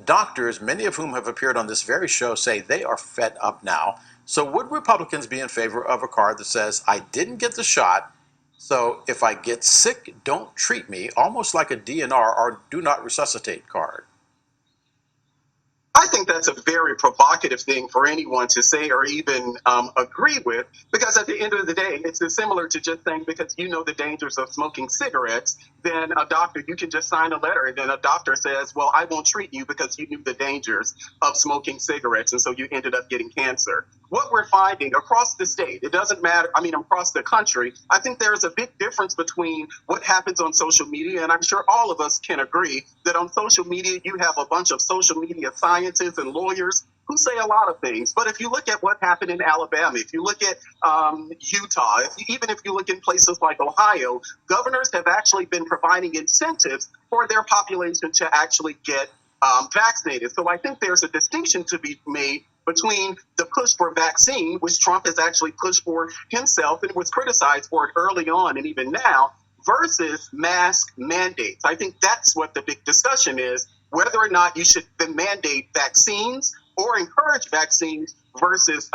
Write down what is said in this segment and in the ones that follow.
doctors, many of whom have appeared on this very show, say they are fed up now. So would Republicans be in favor of a card that says, I didn't get the shot, so if I get sick, don't treat me, almost like a DNR or do not resuscitate card? I think that's a very provocative thing for anyone to say or even agree with, because at the end of the day, it's similar to just saying because you know the dangers of smoking cigarettes, then a doctor, you can just sign a letter and then a doctor says, well, I won't treat you because you knew the dangers of smoking cigarettes and so you ended up getting cancer. What we're finding across the state, it doesn't matter, across the country, I think there's a big difference between what happens on social media, and I'm sure all of us can agree that on social media, you have a bunch of social media scientists and lawyers who say a lot of things. But if you look at what happened in Alabama, if you look at Utah, even if you look in places like Ohio, governors have actually been providing incentives for their population to actually get vaccinated. So I think there's a distinction to be made between the push for vaccine, which Trump has actually pushed for himself and was criticized for it early on and even now, versus mask mandates. I think that's what the big discussion is, whether or not you should mandate vaccines or encourage vaccines versus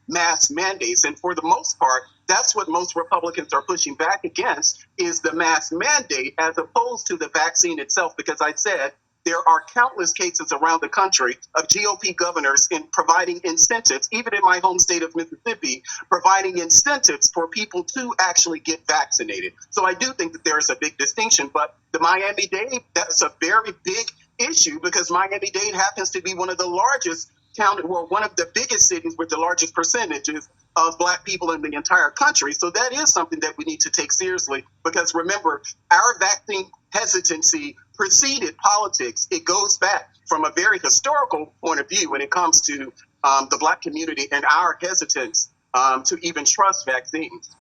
mask mandates. And for the most part, that's what most Republicans are pushing back against, is the mask mandate as opposed to the vaccine itself, because I said there are countless cases around the country of GOP governors in providing incentives, even in my home state of Mississippi, providing incentives for people to actually get vaccinated. So I do think that there's a big distinction, but the Miami-Dade, that's a very big issue because Miami-Dade happens to be one of the largest one of the biggest cities with the largest percentages of Black people in the entire country. So that is something that we need to take seriously because remember, our vaccine hesitancy preceded politics. It goes back from a very historical point of view when it comes to the Black community and our hesitance to even trust vaccines.